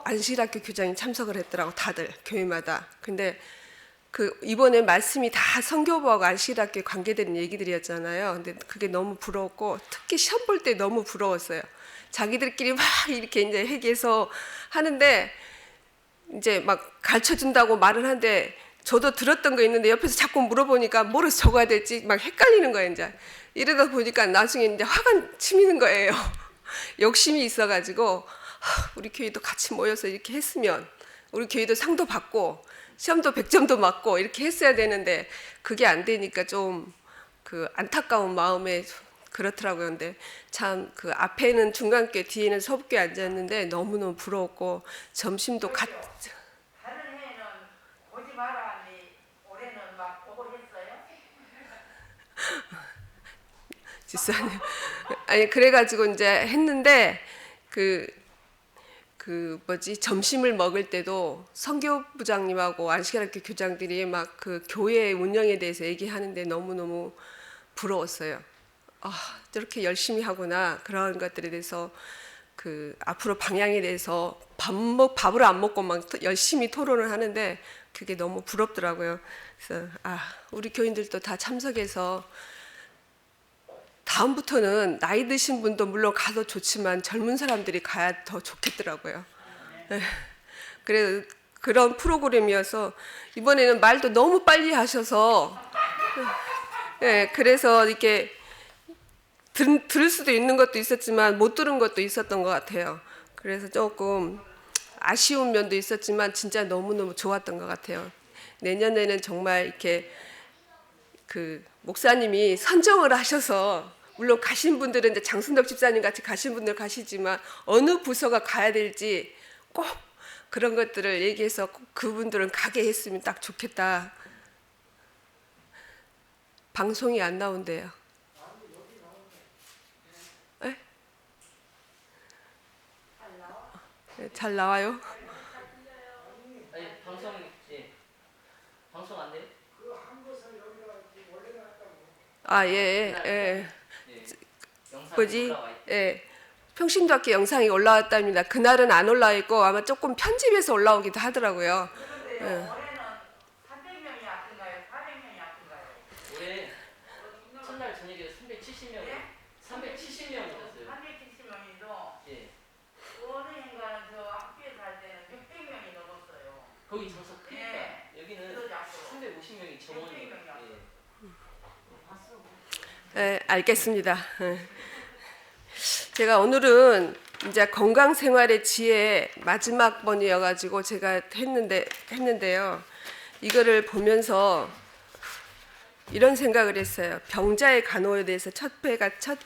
안식일학교 교장이 참석을 했더라고, 다들 교회마다. 근데 이번에 말씀이 다 선교부하고 안식일학교에 관계되는 얘기들이었잖아요. 근데 그게 너무 부러웠고, 특히 시험 볼 때 너무 부러웠어요. 자기들끼리 막 이렇게 이제 회개해서 하는데, 이제 막 가르쳐 준다고 말을 하는데, 저도 들었던 거 있는데 옆에서 자꾸 물어보니까 뭐를 적어야 될지 막 헷갈리는 거예요. 이제 이러다 보니까 나중에 이제 화가 치미는 거예요. 욕심이 있어가지고 우리 교회도 같이 모여서 이렇게 했으면 우리 교회도 상도 받고 시험도 100점도 맞고 이렇게 했어야 되는데 그게 안 되니까 좀 그 안타까운 마음에 그렇더라고요. 근데 참 그 앞에는 중간교회 뒤에는 서북교회 앉았는데 너무너무 부러웠고 점심도 같이 다른 해에는 오지 마라 하니 올해는 막 오고 했어요? 집사님 아니 그래가지고 이제 했는데 뭐지 점심을 먹을 때도 선교부장님하고 안식일학교 교장들이 막 그 교회 운영에 대해서 얘기하는데 너무너무 부러웠어요. 아 저렇게 열심히 하구나. 그런 것들에 대해서 그 앞으로 방향에 대해서 밥을 안 먹고 막 열심히 토론을 하는데 그게 너무 부럽더라고요. 그래서 우리 교인들도 다 참석해서 다음부터는 나이 드신 분도 물론 가도 좋지만 젊은 사람들이 가야 더 좋겠더라고요. 네. 그래 그런 프로그램이어서 이번에는 말도 너무 빨리 하셔서 네, 그래서 이렇게 들을 수도 있는 것도 있었지만 못 들은 것도 있었던 것 같아요. 그래서 조금 아쉬운 면도 있었지만 진짜 너무너무 좋았던 것 같아요. 내년에는 정말 이렇게 그 목사님이 선정을 하셔서 물론 가신 분들은 이제 장순덕 집사님 같이 가신 분들 가시지만 어느 부서가 가야 될지 꼭 그런 것들을 얘기해서 꼭 그분들은 가게 했으면 딱 좋겠다. 방송이 안 나온대요. 네? 네, 잘 나와요? 아니 방송 안 돼요? 예. 영상이 뭐지? 올라와 있- 예. 평신도학교 영상이 올라왔답니다. 그날은 안 올라와 있고 아마 조금 편집해서 올라오기도 하더라고요. 그런데 예. 올해는 300명이 아픈가요? 400명이 아픈가요? 올해 첫날 저녁에 370명 예? 370명 오셨어요. 370명이도 예. 어느인가는 저 학교에 살 때는 600명이 넘었어요. 거기 정석 크니까 예. 여기는 그러지 않고 350명이 정원이에요. 600명이 왔어요. 예. 네, 알겠습니다. 제가 오늘은 이제 건강생활의 지혜 마지막 번이어가지고 제가 했는데요. 이거를 보면서 이런 생각을 했어요. 병자의 간호에 대해서 첫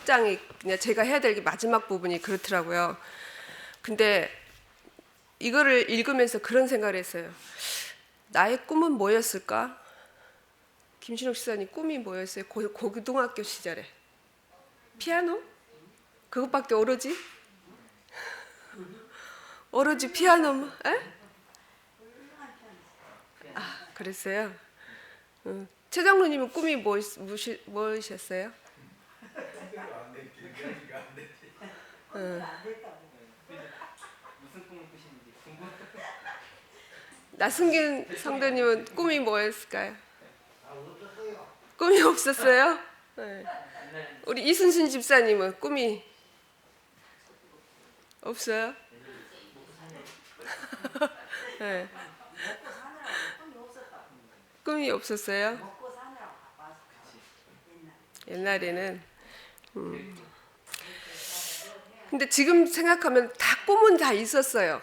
장이 그냥 제가 해야 될 게 마지막 부분이 그렇더라고요. 근데 이거를 읽으면서 그런 생각을 했어요. 나의 꿈은 뭐였을까? 김신욱 시사님 꿈이 뭐였어요? 고등학교 시절에 피아노? 그것밖에 오로지 피아노? 에? 그랬어요. 최정루님은 꿈이 뭐이셨어요? 무슨 꿈을 꾸시는지 궁금해요. 나승긴 성도님은 꿈이 뭐였을까요? 꿈이 없었어요? 네. 우리 이순신 집사님은 꿈이 없어요? 네. 꿈이 없었어요? 옛날에는. 근데 지금 생각하면 다 꿈은 다 있었어요.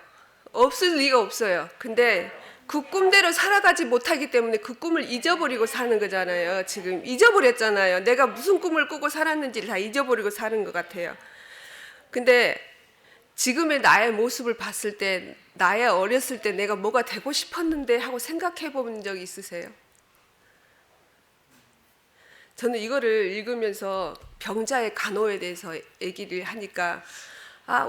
없을 리가 없어요. 근데 그 꿈대로 살아가지 못하기 때문에 그 꿈을 잊어버리고 사는 거잖아요. 지금 잊어버렸잖아요. 내가 무슨 꿈을 꾸고 살았는지를 다 잊어버리고 사는 것 같아요. 근데 지금의 나의 모습을 봤을 때 나의 어렸을 때 내가 뭐가 되고 싶었는데 하고 생각해 본 적 있으세요? 저는 이거를 읽으면서 병자의 간호에 대해서 얘기를 하니까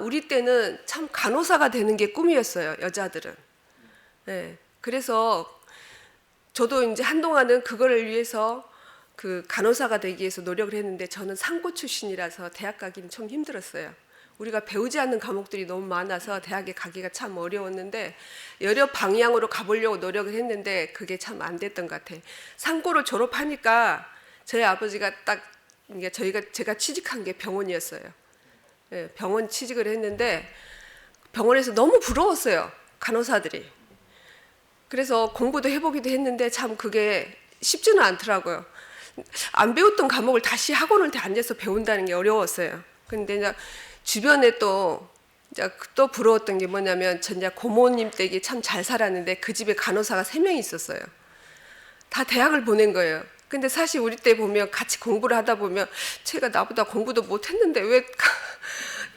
우리 때는 참 간호사가 되는 게 꿈이었어요. 여자들은. 네. 그래서 저도 이제 한동안은 그거를 위해서 그 간호사가 되기 위해서 노력을 했는데 저는 상고 출신이라서 대학 가기는 좀 힘들었어요. 우리가 배우지 않는 과목들이 너무 많아서 대학에 가기가 참 어려웠는데 여러 방향으로 가보려고 노력을 했는데 그게 참 안 됐던 것 같아요. 상고를 졸업하니까 저희 아버지가 딱 이게 제가 취직한 게 병원이었어요. 예, 병원 취직을 했는데 병원에서 너무 부러웠어요. 간호사들이. 그래서 공부도 해보기도 했는데 참 그게 쉽지는 않더라고요. 안 배웠던 과목을 다시 학원을 앉아서 배운다는 게 어려웠어요. 근데 이제 주변에 또 부러웠던 게 뭐냐면 전 이제 고모님 댁이 참 잘 살았는데 그 집에 간호사가 3명이 있었어요. 다 대학을 보낸 거예요. 근데 사실 우리 때 보면 같이 공부를 하다 보면 제가 나보다 공부도 못했는데 왜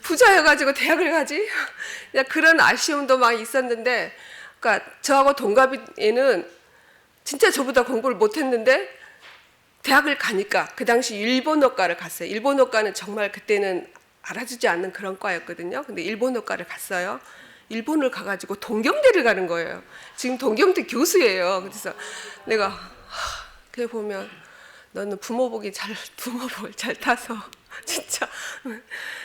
부자여가지고 대학을 가지? 그냥 그런 아쉬움도 막 있었는데, 그러니까 저하고 동갑이는 진짜 저보다 공부를 못했는데 대학을 가니까 그 당시 일본어과를 갔어요. 일본어과는 정말 그때는 알아주지 않는 그런 과였거든요. 근데 일본어과를 갔어요. 일본을 가가지고 동경대를 가는 거예요. 지금 동경대 교수예요. 그래서 내가 그래 보면 너는 부모복을 잘 타서 진짜.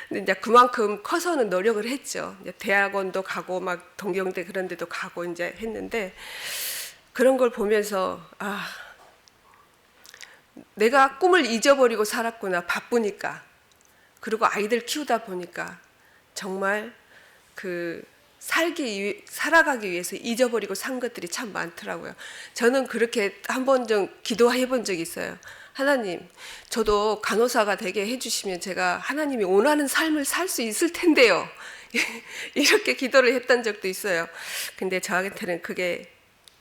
근데 이제 그만큼 커서는 노력을 했죠. 이제 대학원도 가고 막 동경대 그런 데도 가고 이제 했는데 그런 걸 보면서 내가 꿈을 잊어버리고 살았구나. 바쁘니까. 그리고 아이들 키우다 보니까 정말 살아가기 위해서 잊어버리고 산 것들이 참 많더라고요. 저는 그렇게 한 번 좀 기도해 본 적이 있어요. 하나님, 저도 간호사가 되게 해주시면 제가 하나님이 원하는 삶을 살 수 있을 텐데요. 이렇게 기도를 했던 적도 있어요. 근데 저한테는 그게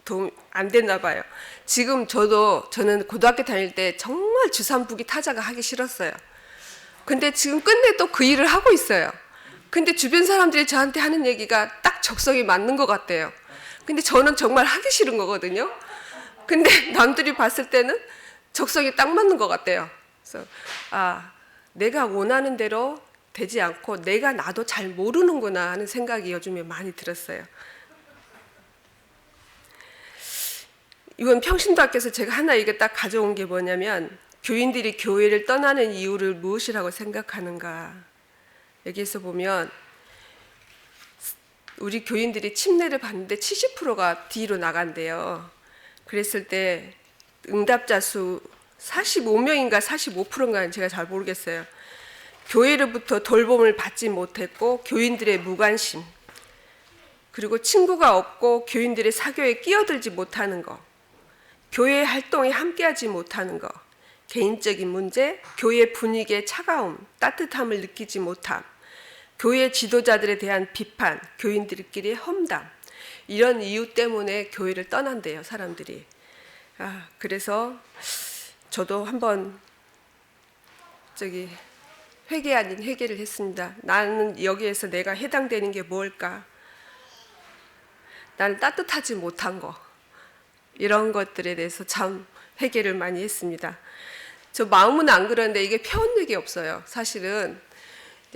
도움 안 됐나 봐요. 지금 저는 고등학교 다닐 때 정말 주산부기 타자가 하기 싫었어요. 근데 지금 끝내 또 그 일을 하고 있어요. 근데 주변 사람들이 저한테 하는 얘기가 딱 적성이 맞는 것 같대요. 근데 저는 정말 하기 싫은 거거든요. 근데 남들이 봤을 때는 적성이 딱 맞는 것 같대요. 그래서 내가 원하는 대로 되지 않고 내가 나도 잘 모르는구나 하는 생각이 요즘에 많이 들었어요. 이번 평신도학교에서 제가 하나 이게 딱 가져온 게 뭐냐면 교인들이 교회를 떠나는 이유를 무엇이라고 생각하는가. 여기에서 보면 우리 교인들이 침례를 받는데 70%가 뒤로 나간대요. 그랬을 때 응답자 수 45명인가 45%인가는 제가 잘 모르겠어요. 교회로부터 돌봄을 받지 못했고 교인들의 무관심, 그리고 친구가 없고 교인들의 사교에 끼어들지 못하는 거, 교회 활동에 함께하지 못하는 거, 개인적인 문제, 교회 분위기의 차가움, 따뜻함을 느끼지 못함, 교회 지도자들에 대한 비판, 교인들끼리의 험담, 이런 이유 때문에 교회를 떠난대요, 사람들이. 그래서 저도 한번 회개 아닌 회개를 했습니다. 나는 여기에서 내가 해당되는 게 뭘까? 나는 따뜻하지 못한 거, 이런 것들에 대해서 참 회개를 많이 했습니다. 저 마음은 안 그런데 이게 표현력이 없어요. 사실은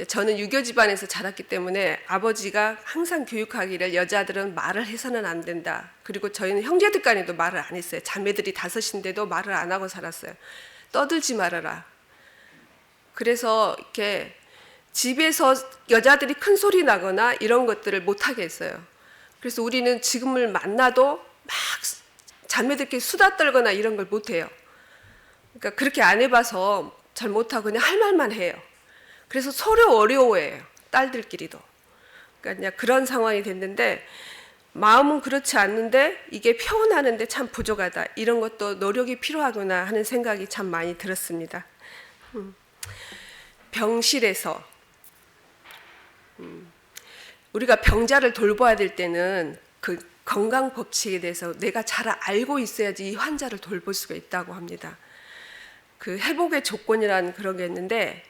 저는 유교 집안에서 자랐기 때문에 아버지가 항상 교육하기를 여자들은 말을 해서는 안 된다. 그리고 저희는 형제들 간에도 말을 안 했어요. 자매들이 5인데도 말을 안 하고 살았어요. 떠들지 말아라. 그래서 이렇게 집에서 여자들이 큰 소리 나거나 이런 것들을 못 하게 했어요. 그래서 우리는 지금을 만나도 막 자매들끼리 수다 떨거나 이런 걸 못 해요. 그러니까 그렇게 안 해봐서 잘 못하고 그냥 할 말만 해요. 그래서 서로 어려워해요. 딸들끼리도. 그러니까 그런 상황이 됐는데 마음은 그렇지 않는데 이게 표현하는데 참 부족하다. 이런 것도 노력이 필요하구나 하는 생각이 참 많이 들었습니다. 병실에서 우리가 병자를 돌봐야 될 때는 그 건강 법칙에 대해서 내가 잘 알고 있어야지 이 환자를 돌볼 수가 있다고 합니다. 그 회복의 조건이라는 그런 게 있는데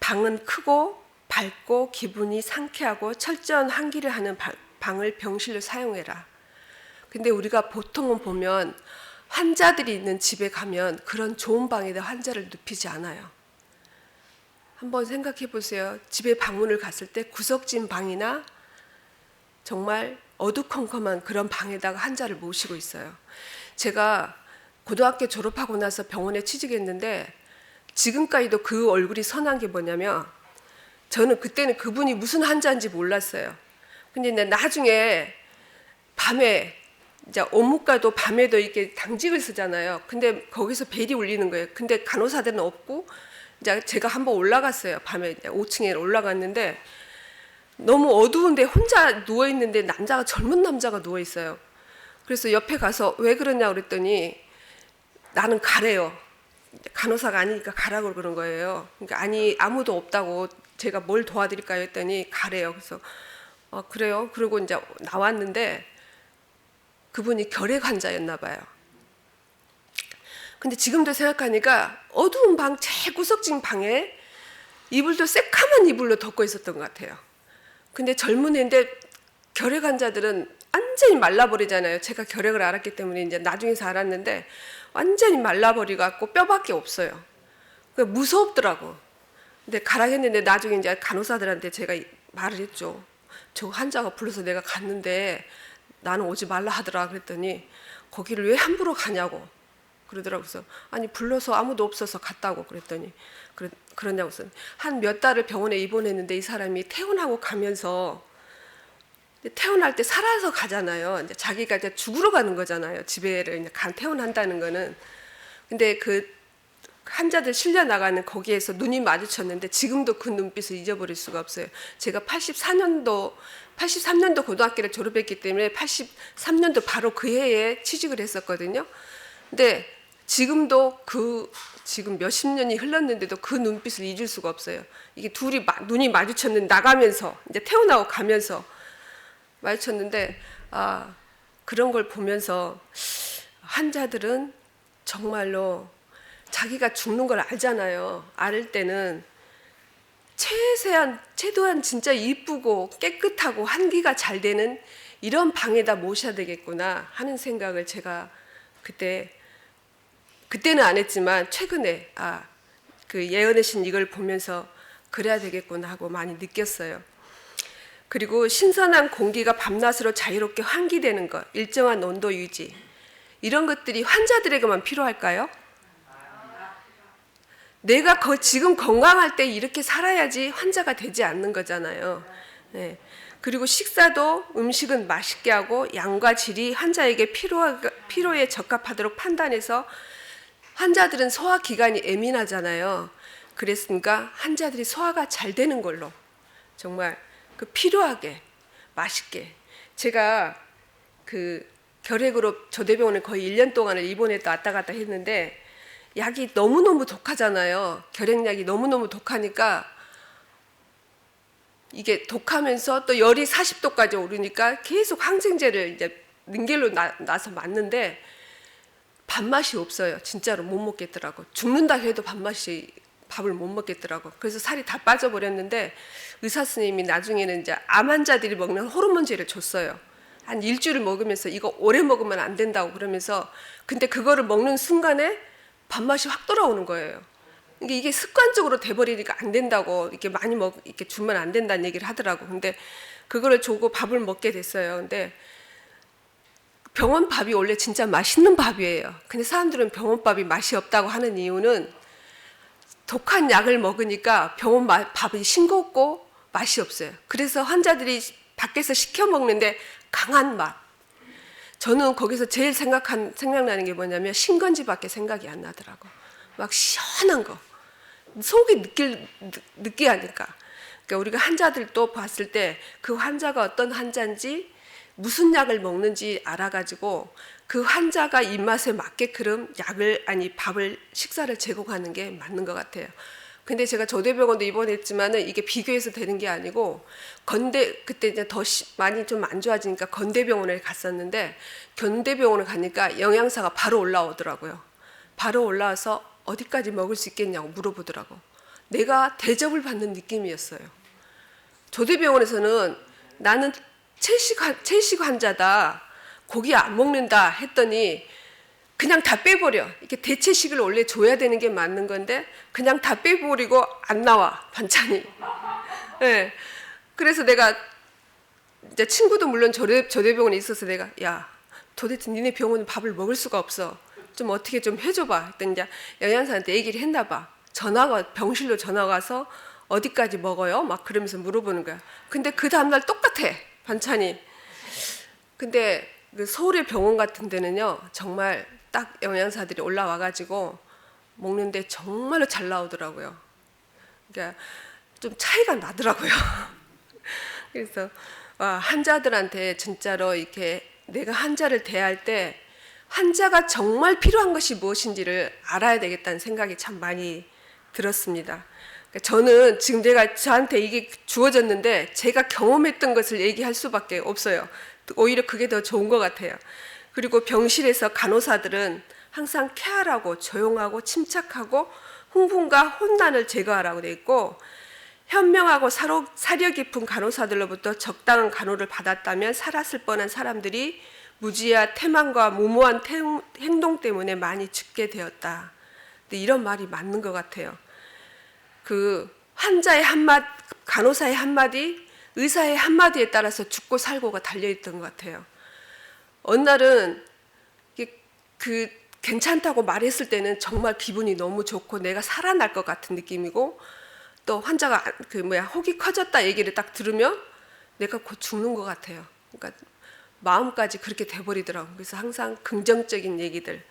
방은 크고 밝고 기분이 상쾌하고 철저한 환기를 하는 방을 병실로 사용해라. 근데 우리가 보통은 보면 환자들이 있는 집에 가면 그런 좋은 방에다 환자를 눕히지 않아요. 한번 생각해 보세요. 집에 방문을 갔을 때 구석진 방이나 정말 어두컴컴한 그런 방에다가 환자를 모시고 있어요. 제가 고등학교 졸업하고 나서 병원에 취직했는데 지금까지도 그 얼굴이 선한 게 뭐냐면 저는 그때는 그분이 무슨 환자인지 몰랐어요. 근데 이제 나중에 밤에 이제 오무과도 밤에도 이렇게 당직을 쓰잖아요. 근데 거기서 벨이 울리는 거예요. 근데 간호사들은 없고 이제 제가 한번 올라갔어요. 밤에 5층에 올라갔는데 너무 어두운데 혼자 누워 있는데 젊은 남자가 누워 있어요. 그래서 옆에 가서 왜 그러냐 그랬더니 나는 가래요. 간호사가 아니니까 가라고 그런 거예요. 그러니까 아니 아무도 없다고 제가 뭘 도와드릴까요 했더니 가래요. 그래서 그래요. 그리고 이제 나왔는데 그분이 결핵 환자였나 봐요. 근데 지금도 생각하니까 어두운 방 제일 구석진 방에 이불도 새카만 이불로 덮고 있었던 것 같아요. 근데 젊은 애인데 결핵 환자들은 완전히 말라버리잖아요. 제가 결핵을 알았기 때문에 이제 나중에서 알았는데 완전히 말라버리갖고 뼈밖에 없어요. 그러니까 무섭더라고. 근데 가라겠는데 나중에 이제 간호사들한테 제가 말을 했죠. 저 환자가 불러서 내가 갔는데 나는 오지 말라 하더라 그랬더니 거기를 왜 함부로 가냐고 그러더라고요. 그래서 아니 불러서 아무도 없어서 갔다고 그랬더니 그러냐고 해서 한 몇 달을 병원에 입원했는데 이 사람이 퇴원하고 가면서 퇴원할 때 살아서 가잖아요. 이제 자기가 이제 죽으러 가는 거잖아요. 집에를 이제 퇴원한다는 거는. 근데 그 환자들 실려 나가는 거기에서 눈이 마주쳤는데 지금도 그 눈빛을 잊어버릴 수가 없어요. 제가 83년도 고등학교를 졸업했기 때문에 83년도 바로 그 해에 취직을 했었거든요. 근데 지금도 지금 몇십 년이 흘렀는데도 그 눈빛을 잊을 수가 없어요. 이게 둘이 눈이 마주쳤는데 나가면서 이제 태어나고 가면서 마주쳤는데 그런 걸 보면서 환자들은 정말로 자기가 죽는 걸 알잖아요. 알 때는 최대한 진짜 이쁘고 깨끗하고 환기가 잘 되는 이런 방에다 모셔야 되겠구나 하는 생각을 제가 그때는 안 했지만 최근에 그 예언의 신 이걸 보면서 그래야 되겠구나 하고 많이 느꼈어요. 그리고 신선한 공기가 밤낮으로 자유롭게 환기되는 것, 일정한 온도 유지 이런 것들이 환자들에게만 필요할까요? 내가 지금 건강할 때 이렇게 살아야지 환자가 되지 않는 거잖아요. 네. 그리고 식사도 음식은 맛있게 하고 양과 질이 환자에게 필요에 적합하도록 판단해서 환자들은 소화기관이 예민하잖아요. 그랬으니까 환자들이 소화가 잘 되는 걸로 정말 필요하게 맛있게 제가 그 결핵으로 조대병원에 거의 1년 동안을 입원했다 왔다 갔다 했는데 약이 너무너무 독하잖아요. 결핵약이 너무너무 독하니까 이게 독하면서 또 열이 40도까지 오르니까 계속 항생제를 이제 링겔로 나서 맞는데 밥맛이 없어요. 진짜로 못 먹겠더라고. 죽는다 해도 밥을 못 먹겠더라고. 그래서 살이 다 빠져버렸는데 의사 선생님이 나중에는 이제 암 환자들이 먹는 호르몬제를 줬어요. 한 일주일 먹으면서 이거 오래 먹으면 안 된다고 그러면서 근데 그거를 먹는 순간에 밥맛이 확 돌아오는 거예요. 이게 습관적으로 돼버리니까 안 된다고 이렇게 많이 이렇게 주면 안 된다는 얘기를 하더라고. 근데 그거를 주고 밥을 먹게 됐어요. 근데 병원 밥이 원래 진짜 맛있는 밥이에요. 근데 사람들은 병원 밥이 맛이 없다고 하는 이유는 독한 약을 먹으니까 병원 밥이 싱겁고 맛이 없어요. 그래서 환자들이 밖에서 시켜 먹는데 강한 맛. 저는 거기서 제일 생각나는 게 뭐냐면 신건지밖에 생각이 안 나더라고. 막 시원한 거. 속이 느끼하니까. 그러니까 우리가 환자들도 봤을 때 그 환자가 어떤 환자인지 무슨 약을 먹는지 알아가지고 그 환자가 입맛에 맞게끔 식사를 제공하는 게 맞는 것 같아요. 근데 제가 조대병원도 입원했지만은 이게 비교해서 되는 게 아니고 그때 이제 더 많이 좀 안 좋아지니까 건대병원에 갔었는데 건대병원을 가니까 영양사가 바로 올라오더라고요. 바로 올라와서 어디까지 먹을 수 있겠냐고 물어보더라고. 내가 대접을 받는 느낌이었어요. 조대병원에서는 나는 채식 환자다. 고기 안 먹는다 했더니 그냥 다 빼버려. 이렇게 대체식을 원래 줘야 되는 게 맞는 건데 그냥 다 빼버리고 안 나와 반찬이. 네. 그래서 내가 이제 친구도 물론 조대병원에 있어서 내가 야 도대체 니네 병원은 밥을 먹을 수가 없어. 좀 어떻게 좀 해줘봐. 했더니 이제 영양사한테 얘기를 했나 봐. 병실로 전화가 와서 어디까지 먹어요? 막 그러면서 물어보는 거야. 근데 그 다음날 똑같아, 반찬이. 근데 그 서울의 병원 같은 데는요, 정말 딱 영양사들이 올라와가지고 먹는데 정말로 잘 나오더라고요. 그러니까 좀 차이가 나더라고요. 그래서 환자들한테 진짜로 이렇게 내가 환자를 대할 때 환자가 정말 필요한 것이 무엇인지를 알아야 되겠다는 생각이 참 많이 들었습니다. 그러니까 저는 지금 저한테 이게 주어졌는데 제가 경험했던 것을 얘기할 수밖에 없어요. 오히려 그게 더 좋은 것 같아요. 그리고 병실에서 간호사들은 항상 쾌활하고 조용하고 침착하고 흥분과 혼란을 제거하라고 돼 있고, 현명하고 사려 깊은 간호사들로부터 적당한 간호를 받았다면 살았을 뻔한 사람들이 무지와 태만과 무모한 행동 때문에 많이 죽게 되었다. 근데 이런 말이 맞는 것 같아요. 그 환자의 한마디, 간호사의 한마디, 의사의 한마디에 따라서 죽고 살고가 달려있던 것 같아요. 어느 날은 그 괜찮다고 말했을 때는 정말 기분이 너무 좋고 내가 살아날 것 같은 느낌이고, 또 환자가 혹이 커졌다 얘기를 딱 들으면 내가 곧 죽는 것 같아요. 그러니까 마음까지 그렇게 돼버리더라고요. 그래서 항상 긍정적인 얘기들,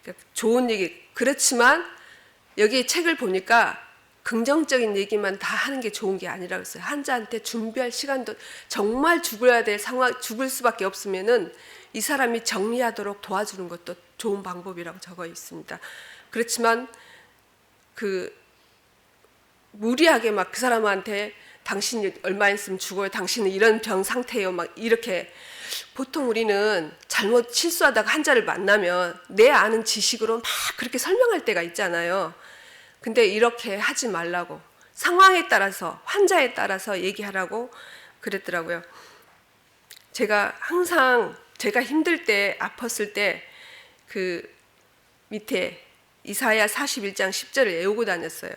그러니까 좋은 얘기. 그렇지만 여기 책을 보니까 긍정적인 얘기만 다 하는 게 좋은 게 아니라고 했어요. 환자한테 준비할 시간도, 정말 죽어야 될 상황, 죽을 수밖에 없으면은 이 사람이 정리하도록 도와주는 것도 좋은 방법이라고 적어 있습니다. 그렇지만 무리하게 막 그 사람한테 당신이 얼마 있으면 죽어요, 당신은 이런 병 상태예요, 막 이렇게. 보통 우리는 잘못 실수하다가 환자를 만나면 내 아는 지식으로 막 그렇게 설명할 때가 있잖아요. 근데 이렇게 하지 말라고, 상황에 따라서, 환자에 따라서 얘기하라고 그랬더라고요. 제가 항상 제가 힘들 때, 아팠을 때 그 밑에 이사야 41장 10절을 외우고 다녔어요.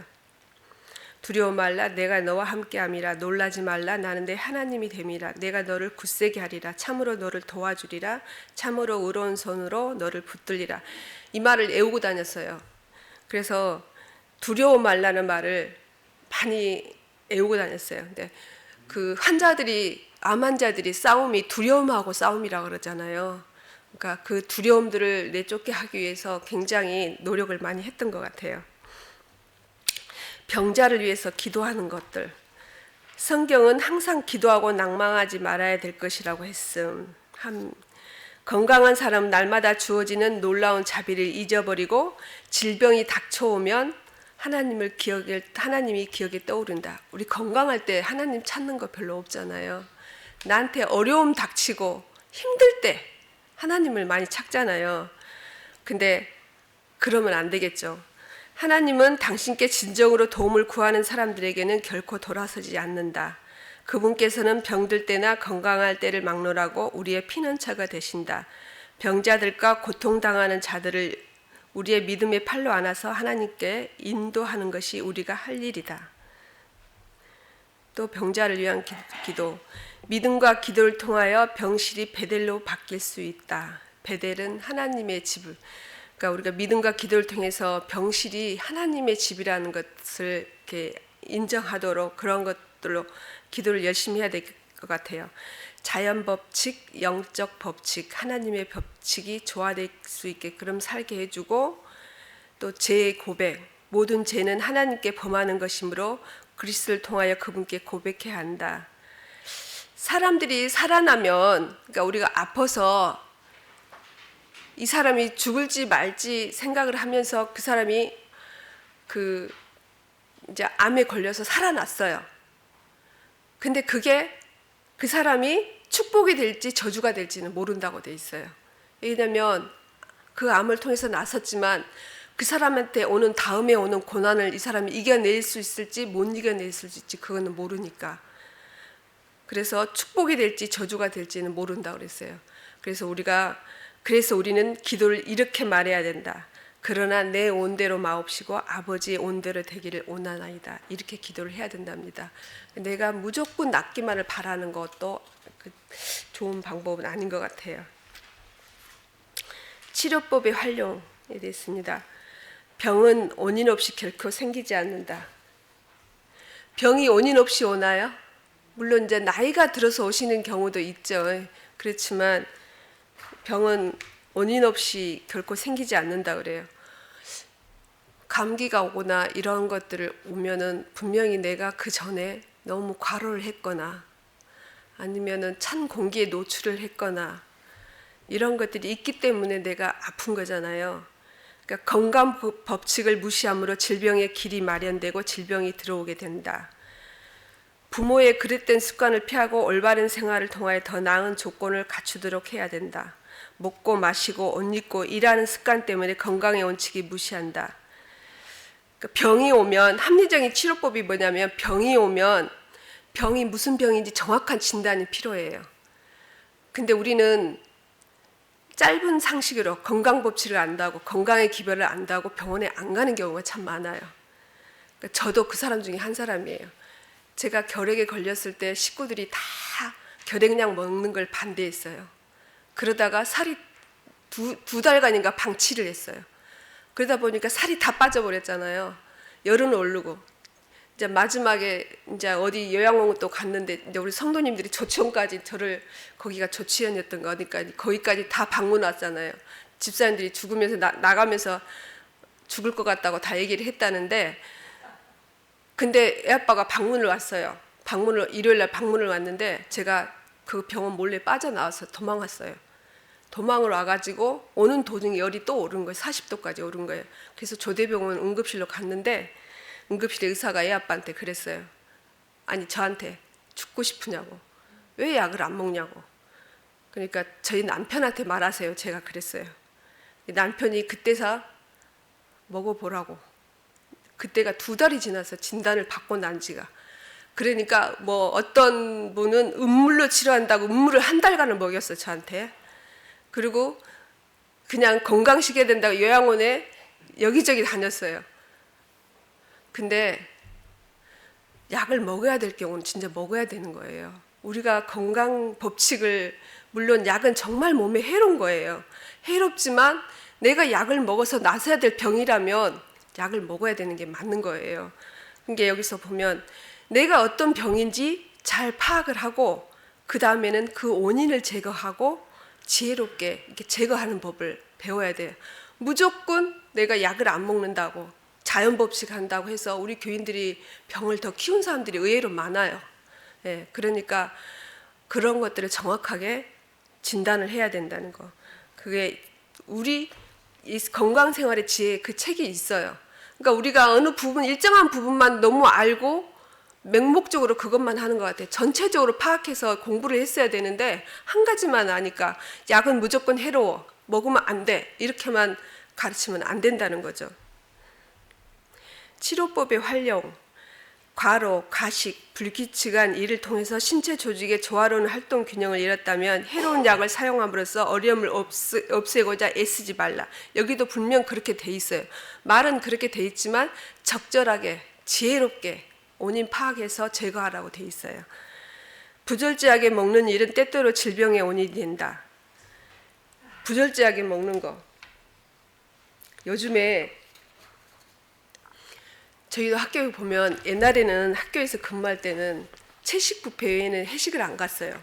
두려워 말라, 내가 너와 함께함이라. 놀라지 말라, 나는 내 하나님이 됨이라. 내가 너를 굳세게 하리라. 참으로 너를 도와주리라. 참으로 의로운 손으로 너를 붙들리라. 이 말을 외우고 다녔어요. 그래서 두려워 말라는 말을 많이 외우고 다녔어요. 근데 그 환자들이, 암 환자들이 싸움이 두려움하고 싸움이라고 그러잖아요. 그러니까 그 두려움들을 내쫓게 하기 위해서 굉장히 노력을 많이 했던 것 같아요. 병자를 위해서 기도하는 것들. 성경은 항상 기도하고 낭망하지 말아야 될 것이라고 했음. 건강한 사람은 날마다 주어지는 놀라운 자비를 잊어버리고 질병이 닥쳐오면 하나님이 기억에 떠오른다. 우리 건강할 때 하나님 찾는 거 별로 없잖아요. 나한테 어려움 닥치고 힘들 때 하나님을 많이 찾잖아요. 근데 그러면 안 되겠죠. 하나님은 당신께 진정으로 도움을 구하는 사람들에게는 결코 돌아서지 않는다. 그분께서는 병들 때나 건강할 때를 막론하고 우리의 피난처가 되신다. 병자들과 고통당하는 자들을 우리의 믿음의 팔로 안아서 하나님께 인도하는 것이 우리가 할 일이다. 또 병자를 위한 기도. 믿음과 기도를 통하여 병실이 베델로 바뀔 수 있다. 베델은 하나님의 집을, 그러니까 우리가 믿음과 기도를 통해서 병실이 하나님의 집이라는 것을 이렇게 인정하도록 그런 것들로 기도를 열심히 해야 될 것 같아요. 자연 법칙, 영적 법칙, 하나님의 법칙이 조화될 수 있게끔 살게 해주고, 또 죄의 고백, 모든 죄는 하나님께 범하는 것이므로 그리스도를 통하여 그분께 고백해야 한다. 사람들이 살아나면, 그러니까 우리가 아파서 이 사람이 죽을지 말지 생각을 하면서 그 사람이 이제 암에 걸려서 살아났어요. 근데 그게 그 사람이 축복이 될지 저주가 될지는 모른다고 돼 있어요. 왜냐하면 그 암을 통해서 나섰지만 그 사람한테 오는 다음에 오는 고난을 이 사람이 이겨낼 수 있을지 못 이겨낼 수 있을지 그거는 모르니까. 그래서 축복이 될지 저주가 될지는 모른다고 그랬어요. 그래서 우리는 기도를 이렇게 말해야 된다. 그러나 내 온대로 마옵시고 아버지의 온대로 되기를 원하나이다. 이렇게 기도를 해야 된답니다. 내가 무조건 낫기만을 바라는 것도 좋은 방법은 아닌 것 같아요. 치료법의 활용에 대해서입니다. 병은 원인 없이 결코 생기지 않는다. 병이 원인 없이 오나요? 물론 이제 나이가 들어서 오시는 경우도 있죠. 그렇지만 병은 원인 없이 결코 생기지 않는다 그래요. 감기가 오거나 이런 것들을 오면은 분명히 내가 그 전에 너무 과로를 했거나 아니면은 찬 공기에 노출을 했거나 이런 것들이 있기 때문에 내가 아픈 거잖아요. 그러니까 건강 법칙을 무시함으로 질병의 길이 마련되고 질병이 들어오게 된다. 부모의 그릇된 습관을 피하고 올바른 생활을 통하여 더 나은 조건을 갖추도록 해야 된다. 먹고 마시고 옷 입고 일하는 습관 때문에 건강의 원칙이 무시한다. 그러니까 병이 오면 합리적인 치료법이 뭐냐면 병이 오면 병이 무슨 병인지 정확한 진단이 필요해요. 근데 우리는 짧은 상식으로 건강 법칙을 안다고 건강의 기별을 안다고 병원에 안 가는 경우가 참 많아요. 그러니까 저도 그 사람 중에 한 사람이에요. 제가 결핵에 걸렸을 때 식구들이 다 결핵약 먹는 걸 반대했어요. 그러다가 살이 두 달간인가 방치를 했어요. 그러다 보니까 살이 다 빠져버렸잖아요. 열은 오르고 이제 마지막에 이제 어디 요양원 또 갔는데 이제 우리 성도님들이 조치원까지 저를 거기가 조치원이었던 거니까 거기까지 다 방문 왔잖아요. 집사님들이 죽으면서 나가면서 죽을 것 같다고 다 얘기를 했다는데 근데 애 아빠가 방문을 왔어요. 일요일 날 방문을 왔는데 제가 그 병원 몰래 빠져나와서 도망왔어요. 도망을 와가지고 오는 도중에 열이 또 오른 거예요. 40도까지 오른 거예요. 그래서 조대병원 응급실로 갔는데 응급실의 의사가 애 아빠한테 그랬어요. 아니 저한테 죽고 싶으냐고. 왜 약을 안 먹냐고. 그러니까 저희 남편한테 말하세요. 제가 그랬어요. 남편이 그때서 먹어보라고. 그때가 2달이 지나서 진단을 받고 난 지가. 그러니까 뭐 어떤 분은 음물로 치료한다고 음물을 1달간을 먹였어요. 저한테. 그리고 그냥 건강시켜야 된다고 요양원에 여기저기 다녔어요. 근데 약을 먹어야 될 경우는 진짜 먹어야 되는 거예요. 우리가 건강 법칙을 물론 약은 정말 몸에 해로운 거예요. 해롭지만 내가 약을 먹어서 나서야 될 병이라면 약을 먹어야 되는 게 맞는 거예요. 그러니까 여기서 보면 내가 어떤 병인지 잘 파악을 하고 그 다음에는 그 원인을 제거하고 지혜롭게 이렇게 제거하는 법을 배워야 돼요. 무조건 내가 약을 안 먹는다고 자연 법칙 한다고 해서 우리 교인들이 병을 더 키운 사람들이 의외로 많아요. 예, 그러니까 그런 것들을 정확하게 진단을 해야 된다는 거. 그게 우리 이 건강 생활의 지혜 그 책이 있어요. 그러니까 우리가 어느 부분 일정한 부분만 너무 알고 맹목적으로 그것만 하는 것 같아요. 전체적으로 파악해서 공부를 했어야 되는데 한 가지만 아니까 약은 무조건 해로워. 먹으면 안 돼. 이렇게만 가르치면 안 된다는 거죠. 치료법의 활용, 과로, 가식, 불규칙한 일을 통해서 신체 조직의 조화로운 활동 균형을 잃었다면 해로운 약을 사용함으로써 어려움을 없애고자 애쓰지 말라. 여기도 분명 그렇게 돼 있어요. 말은 그렇게 돼 있지만 적절하게 지혜롭게 원인 파악해서 제거하라고 돼 있어요. 부절제하게 먹는 일은 때때로 질병의 원인이 된다. 부절제하게 먹는 거. 요즘에 저희도 학교에 보면 옛날에는 학교에서 근무할 때는 채식 뷔페 외에는 회식을 안 갔어요.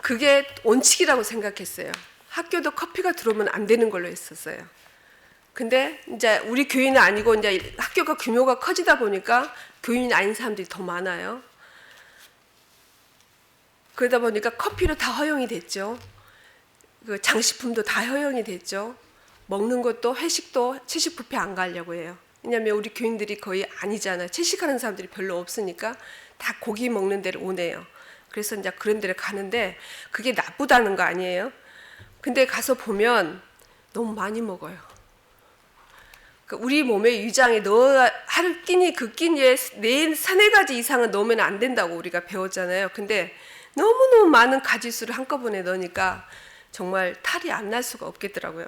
그게 원칙이라고 생각했어요. 학교도 커피가 들어오면 안 되는 걸로 했었어요. 근데 이제 우리 교인은 아니고 이제 학교가 규모가 커지다 보니까 교인이 아닌 사람들이 더 많아요. 그러다 보니까 커피로 다 허용이 됐죠. 그 장식품도 다 허용이 됐죠. 먹는 것도 회식도 채식 뷔페 안 가려고 해요. 왜냐하면 우리 교인들이 거의 아니잖아요. 채식하는 사람들이 별로 없으니까 다 고기 먹는 데를 오네요. 그래서 이제 그런 데를 가는데 그게 나쁘다는 거 아니에요. 근데 가서 보면 너무 많이 먹어요. 우리 몸의 위장에 할 끼니 그 끼니에 4-4가지 이상은 넣으면 안 된다고 우리가 배웠잖아요. 근데 너무너무 많은 가지수를 한꺼번에 넣으니까 정말 탈이 안 날 수가 없겠더라고요.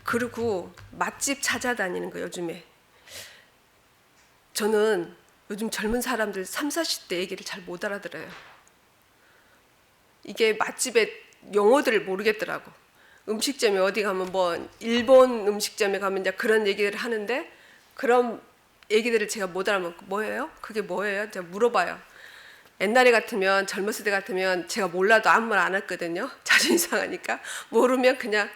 그리고 맛집 찾아다니는 거 요즘에. 저는 요즘 젊은 사람들 30, 40대 얘기를 잘 못 알아들어요. 이게 맛집의 용어들을 모르겠더라고. 음식점에 어디 가면 뭐 일본 음식점에 가면 이제 그런 얘기를 하는데 그런 얘기들을 제가 못 알아먹고 뭐예요? 그게 뭐예요? 제가 물어봐요. 옛날에 같으면 젊었을 때 같으면 제가 몰라도 아무 말 안 했거든요. 자존심 상하니까 모르면 그냥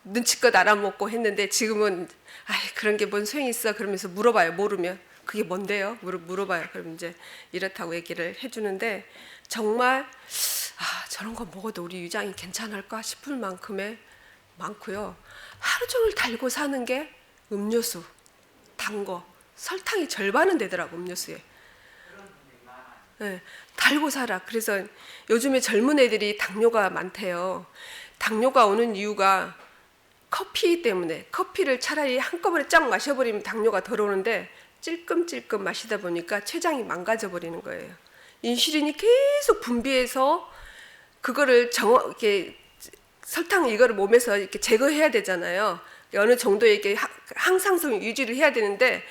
눈치껏 알아먹고 했는데 지금은 아이 그런 게 뭔 소용이 있어 그러면서 물어봐요. 모르면 그게 뭔데요? 물어봐요. 그럼 이제 이렇다고 얘기를 해주는데 정말 저런 거 먹어도 우리 위장이 괜찮을까 싶을 만큼의 많고요. 하루 종일 달고 사는 게 음료수, 단 거, 설탕이 절반은 되더라고 음료수에. 네, 달고 살아. 그래서 요즘에 젊은 애들이 당뇨가 많대요. 당뇨가 오는 이유가 커피 때문에 커피를 차라리 한꺼번에 쫙 마셔버리면 당뇨가 덜 오는데 찔끔찔끔 마시다 보니까 췌장이 망가져 버리는 거예요. 인슐린이 계속 분비해서 그거를 이렇게 설탕 이거를 몸에서 이렇게 제거해야 되잖아요. 어느 정도의 이렇게 항상성 유지를 해야 되는데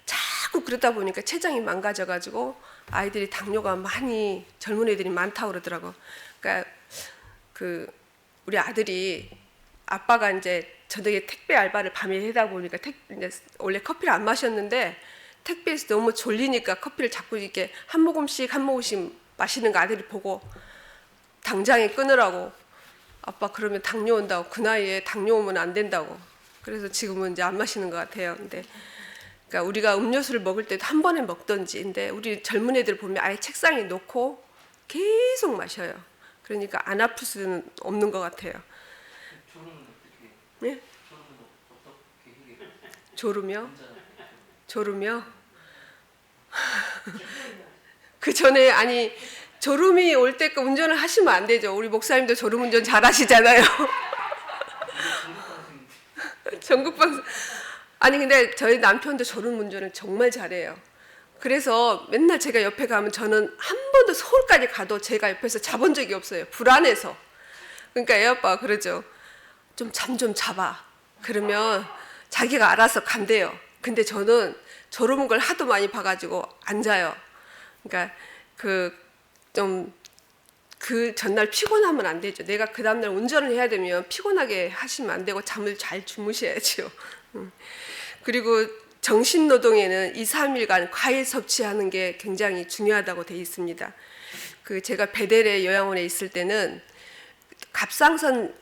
자꾸 그러다 보니까 췌장이 망가져가지고 아이들이 당뇨가 많이 젊은 애들이 많다고 그러더라고. 그러니까 우리 아들이 아빠가 이제 저녁에 택배 알바를 밤에 하다 보니까 이제 원래 커피를 안 마셨는데 택배에서 너무 졸리니까 커피를 자꾸 이렇게 한 모금씩 마시는 거 아들이 보고 당장에 끊으라고 아빠 그러면 당뇨 온다고 그 나이에 당뇨 오면 안 된다고 그래서 지금은 이제 안 마시는 것 같아요. 근데 그러니까 우리가 음료수를 먹을 때도 한 번에 먹던지 근데 우리 젊은 애들 보면 아예 책상에 놓고 계속 마셔요. 그러니까 안 아플 수는 없는 것 같아요. 졸음은 어떻게? 네? 졸음은 어떻게 해결해요? 졸음요? 혼자 졸음요? 그 전에 아니 졸음이 올 때까 운전을 하시면 안 되죠. 우리 목사님도 졸음 운전 잘 하시잖아요. 전국방송. 아니 근데 저희 남편도 졸음 운전을 정말 잘해요. 그래서 맨날 제가 옆에 가면 저는 한 번도 서울까지 가도 제가 옆에서 자본 적이 없어요. 불안해서. 그러니까 애 아빠가 그러죠. 좀 잠 좀 자봐. 그러면 자기가 알아서 간대요. 근데 저는 졸음 걸 하도 많이 봐가지고 안 자요. 그러니까 그 전날 피곤하면 안 되죠. 내가 그 다음날 운전을 해야 되면 피곤하게 하시면 안 되고 잠을 잘 주무셔야죠. 그리고 정신노동에는 2, 3일간 과일 섭취하는 게 굉장히 중요하다고 되어 있습니다. 제가 베델의 요양원에 있을 때는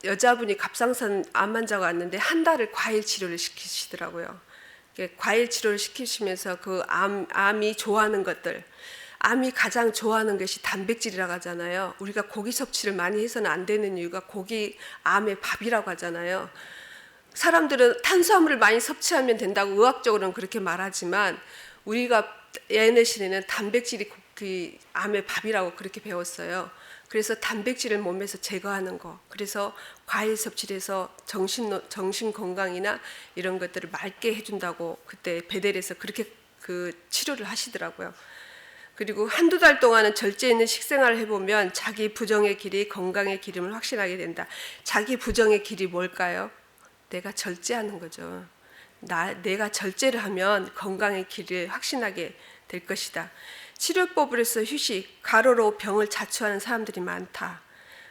여자분이 갑상선 암 환자가 왔는데 한 달을 과일 치료를 시키시더라고요. 과일 치료를 시키시면서 그 암이 좋아하는 것들, 암이 가장 좋아하는 것이 단백질이라고 하잖아요. 우리가 고기 섭취를 많이 해서는 안 되는 이유가 고기 암의 밥이라고 하잖아요. 사람들은 탄수화물을 많이 섭취하면 된다고 의학적으로는 그렇게 말하지만 우리가 얘네들에는 단백질이 그 암의 밥이라고 그렇게 배웠어요. 그래서 단백질을 몸에서 제거하는 거. 그래서 과일 섭취를 해서 정신 건강이나 이런 것들을 맑게 해준다고 그때 베델에서 그렇게 치료를 하시더라고요. 그리고 한두 달 동안은 절제 있는 식생활을 해보면 자기 부정의 길이 건강의 기름을 확신하게 된다. 자기 부정의 길이 뭘까요? 내가 절제하는 거죠. 내가 절제를 하면 건강의 길을 확신하게 될 것이다. 치료법을 해서 휴식, 가로로 병을 자초하는 사람들이 많다.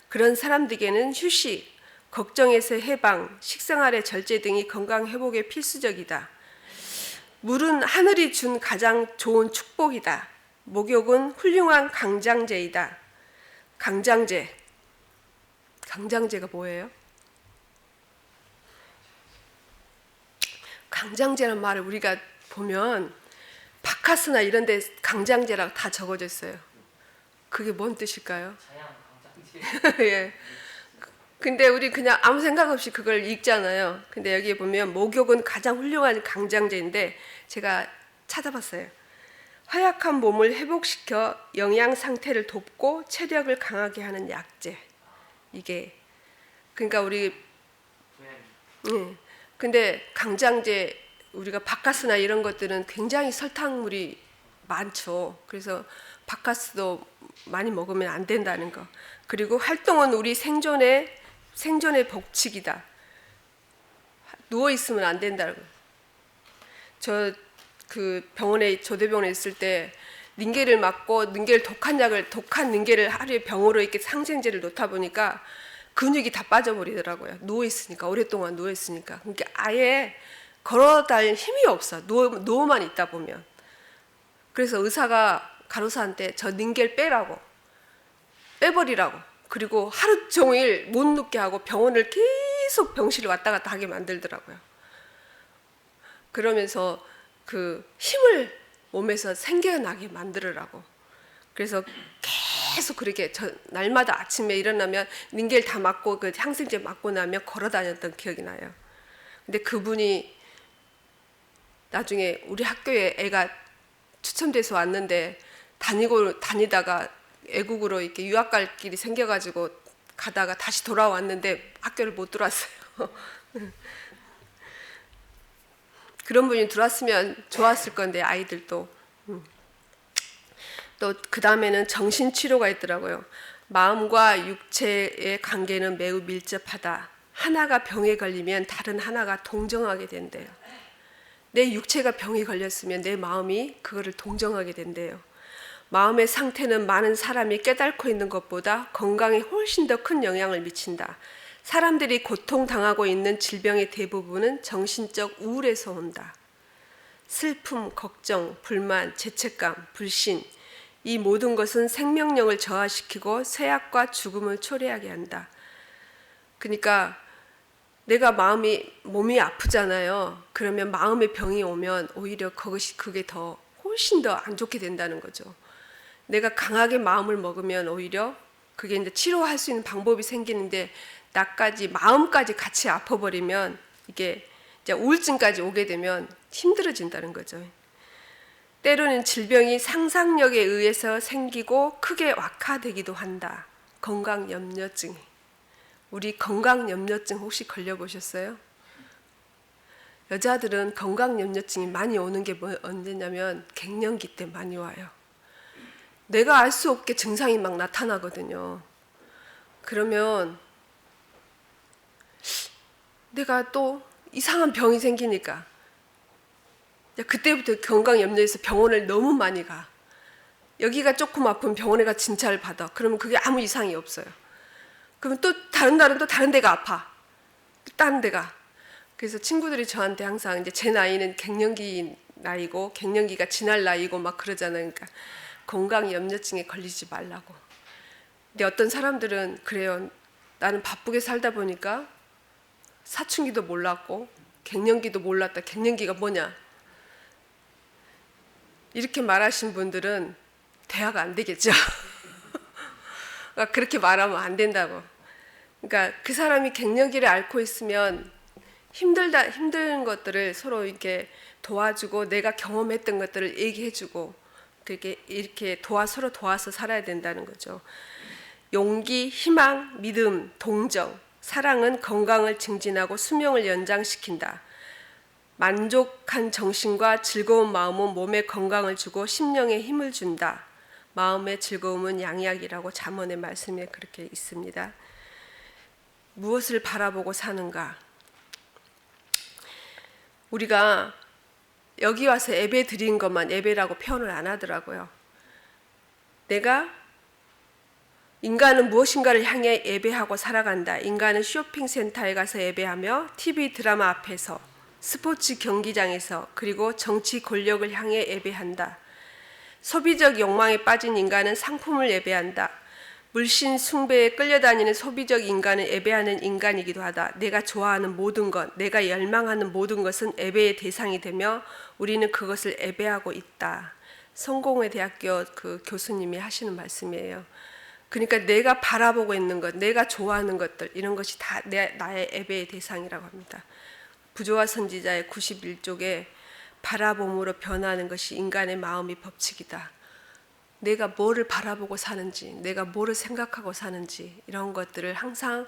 그런 사람들에게는 휴식, 걱정에서 해방, 식생활의 절제 등이 건강 회복에 필수적이다. 물은 하늘이 준 가장 좋은 축복이다. 목욕은 훌륭한 강장제이다. 강장제가 뭐예요? 강장제란 말을 우리가 보면 바카스나 이런 데 강장제라고 다 적어져 있어요. 그게 뭔 뜻일까요? 자양 강장제. 예. 근데 우리 그냥 아무 생각 없이 그걸 읽잖아요. 근데 여기에 보면 목욕은 가장 훌륭한 강장제인데 제가 찾아봤어요. 허약한 몸을 회복시켜 영양 상태를 돕고 체력을 강하게 하는 약재. 이게 그러니까 우리 근데 강장제 우리가 바카스나 이런 것들은 굉장히 설탕물이 많죠. 그래서 바카스도 많이 먹으면 안 된다는 거. 그리고 활동은 우리 생존의 법칙이다. 누워 있으면 안 된다는 거. 저 조대병원에 있을 때 닌겔을 맞고 독한 닌겔을 하루에 병으로 이렇게 항생제를 놓다 보니까 근육이 다 빠져버리더라고요. 오랫동안 누워 있으니까. 그러니까 아예 걸어다닐 힘이 없어. 누워만 있다 보면. 그래서 의사가 간호사한테 저 닌겔 빼버리라고. 그리고 하루 종일 못 눕게 하고 병원을 계속 병실을 왔다 갔다 하게 만들더라고요. 그러면서 그 힘을 몸에서 생겨나게 만들으라고. 그래서 계속 그렇게 날마다 아침에 일어나면 닌겔 다 맞고 그 항생제 맞고 나면 걸어 다녔던 기억이 나요. 근데 그분이 나중에 우리 학교에 애가 추첨돼서 왔는데 다니다가 외국으로 이렇게 유학 갈 길이 생겨가지고 가다가 다시 돌아왔는데 학교를 못 들어왔어요. 그런 분이 들어왔으면 좋았을 건데 아이들도. 또 그 다음에는 정신치료가 있더라고요. 마음과 육체의 관계는 매우 밀접하다. 하나가 병에 걸리면 다른 하나가 동정하게 된대요. 내 육체가 병에 걸렸으면 내 마음이 그거를 동정하게 된대요. 마음의 상태는 많은 사람이 깨닫고 있는 것보다 건강에 훨씬 더 큰 영향을 미친다. 사람들이 고통당하고 있는 질병의 대부분은 정신적 우울에서 온다. 슬픔, 걱정, 불만, 죄책감, 불신, 이 모든 것은 생명력을 저하시키고 쇠약과 죽음을 초래하게 한다. 그러니까 내가 몸이 아프잖아요. 그러면 마음의 병이 오면 오히려 그게 더 훨씬 더 안 좋게 된다는 거죠. 내가 강하게 마음을 먹으면 오히려 그게 이제 치료할 수 있는 방법이 생기는데 마음까지 같이 아파버리면 이게 이제 우울증까지 오게 되면 힘들어진다는 거죠. 때로는 질병이 상상력에 의해서 생기고 크게 악화되기도 한다. 건강염려증. 우리 건강염려증 혹시 걸려보셨어요? 여자들은 건강염려증이 많이 오는 게 언제냐면 갱년기 때 많이 와요. 내가 알 수 없게 증상이 막 나타나거든요. 그러면 내가 또 이상한 병이 생기니까 그때부터 건강염려에서 병원을 너무 많이 가. 여기가 조금 아프면 병원에 가 진찰을 받아. 그러면 그게 아무 이상이 없어요. 그러면 또 다른 날은 또 다른 데가 아파. 다른 데가. 그래서 친구들이 저한테 항상 이제 제 나이는 갱년기 나이고 갱년기가 지날 나이고 막 그러잖아요. 그러니까 건강염려증에 걸리지 말라고. 근데 어떤 사람들은 그래요. 나는 바쁘게 살다 보니까 사춘기도 몰랐고 갱년기도 몰랐다. 갱년기가 뭐냐? 이렇게 말하신 분들은 대화가 안 되겠죠. 그러니까 그렇게 말하면 안 된다고. 그러니까 그 사람이 갱년기를 앓고 있으면 힘든 것들을 서로 이렇게 도와주고 내가 경험했던 것들을 얘기해주고 그렇게 이렇게 서로 도와서 살아야 된다는 거죠. 용기, 희망, 믿음, 동정, 사랑은 건강을 증진하고 수명을 연장시킨다. 만족한 정신과 즐거운 마음은 몸에 건강을 주고 심령에 힘을 준다. 마음의 즐거움은 양약이라고 잠언의 말씀에 그렇게 있습니다. 무엇을 바라보고 사는가? 우리가 여기 와서 예배 드린 것만 예배라고 표현을 안 하더라고요. 내가 인간은 무엇인가를 향해 예배하고 살아간다. 인간은 쇼핑센터에 가서 예배하며 TV 드라마 앞에서 스포츠 경기장에서 그리고 정치 권력을 향해 예배한다. 소비적 욕망에 빠진 인간은 상품을 예배한다. 물신 숭배에 끌려다니는 소비적 인간은 예배하는 인간이기도 하다. 내가 좋아하는 모든 것, 내가 열망하는 모든 것은 예배의 대상이 되며 우리는 그것을 예배하고 있다. 성공회 대학교 그 교수님이 하시는 말씀이에요. 그러니까 내가 바라보고 있는 것, 내가 좋아하는 것들 이런 것이 다 나의 예배의 대상이라고 합니다. 부조화 선지자의 91쪽에 바라봄으로 변하는 것이 인간의 마음의 법칙이다. 내가 뭐를 바라보고 사는지, 내가 뭐를 생각하고 사는지 이런 것들을 항상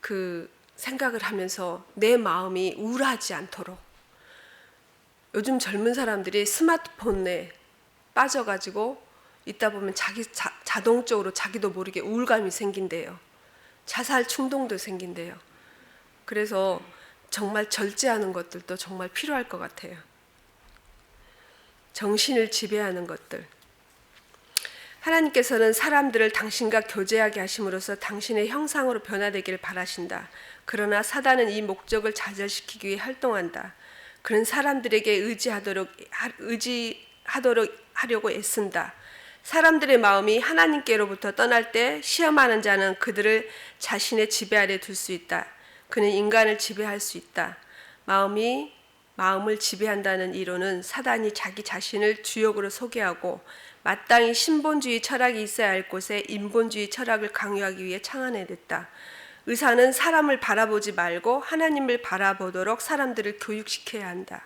그 생각을 하면서 내 마음이 우울하지 않도록. 요즘 젊은 사람들이 스마트폰에 빠져가지고 있다 보면 자동적으로 자기도 모르게 우울감이 생긴대요. 자살 충동도 생긴대요. 그래서 정말 절제하는 것들도 정말 필요할 것 같아요. 정신을 지배하는 것들. 하나님께서는 사람들을 당신과 교제하게 하심으로써 당신의 형상으로 변화되기를 바라신다. 그러나 사단은 이 목적을 좌절시키기 위해 활동한다. 그는 사람들에게 의지하려고 애쓴다. 사람들의 마음이 하나님께로부터 떠날 때 시험하는 자는 그들을 자신의 지배 아래 둘 수 있다. 그는 인간을 지배할 수 있다. 마음을 지배한다는 이론은 사단이 자기 자신을 주역으로 소개하고 마땅히 신본주의 철학이 있어야 할 곳에 인본주의 철학을 강요하기 위해 창안해냈다. 의사는 사람을 바라보지 말고 하나님을 바라보도록 사람들을 교육시켜야 한다.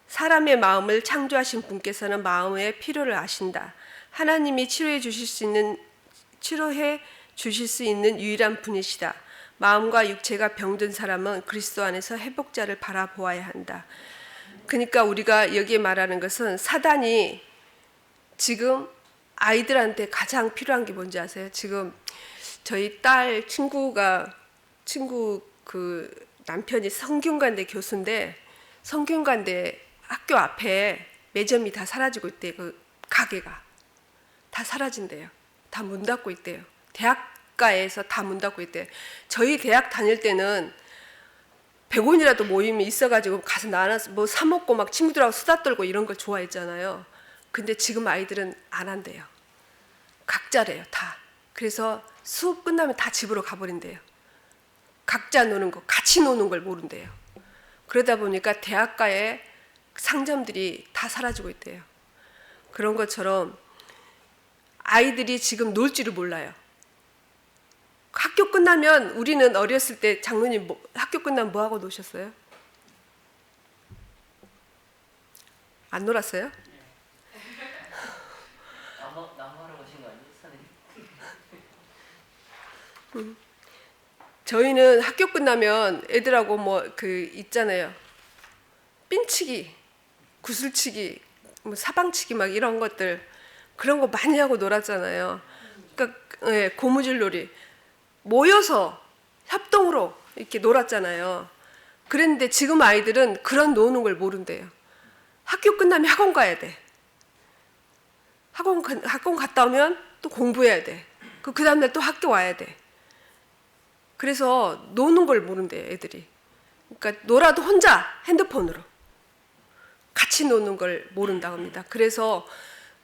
사람의 마음을 창조하신 분께서는 마음의 필요를 아신다. 하나님이 치료해 주실 수 있는 유일한 분이시다. 마음과 육체가 병든 사람은 그리스도 안에서 회복자를 바라보아야 한다. 그러니까 우리가 여기에 말하는 것은 사단이 지금 아이들한테 가장 필요한 게 뭔지 아세요? 지금 저희 딸 친구 그 남편이 성균관대 교수인데 성균관대 학교 앞에 매점이 다 사라지고 있대요. 그 가게가 다 사라진대요. 다 문 닫고 있대요. 대학가에서 다 문 닫고 있대요. 저희 대학 다닐 때는 100원이라도 모임이 있어가지고 가서 나눠서 뭐 사 먹고 막 친구들하고 수다 떨고 이런 걸 좋아했잖아요. 근데 지금 아이들은 안 한대요. 각자래요, 다. 그래서 수업 끝나면 다 집으로 가버린대요. 각자 노는 거, 같이 노는 걸 모른대요. 그러다 보니까 대학가에 상점들이 다 사라지고 있대요. 그런 것처럼 아이들이 지금 놀 줄을 몰라요. 학교 끝나면 우리는 어렸을 때 장로님 학교 끝나면 뭐 하고 노셨어요? 안 놀았어요? 나무하러 오신 거 아니에요, 선생님? 저희는 학교 끝나면 애들하고 뭐 그 있잖아요. 핀치기, 구슬치기, 뭐 사방치기 막 이런 것들 그런 거 많이 하고 놀았잖아요. 그러니까 예, 고무줄놀이 모여서 협동으로 이렇게 놀았잖아요. 그랬는데 지금 아이들은 그런 노는 걸 모른대요. 학교 끝나면 학원 가야 돼. 학원 갔다 오면 또 공부해야 돼. 그 다음날 또 학교 와야 돼. 그래서 노는 걸 모른대요, 애들이. 그러니까 놀아도 혼자 핸드폰으로 같이 노는 걸 모른다고 합니다. 그래서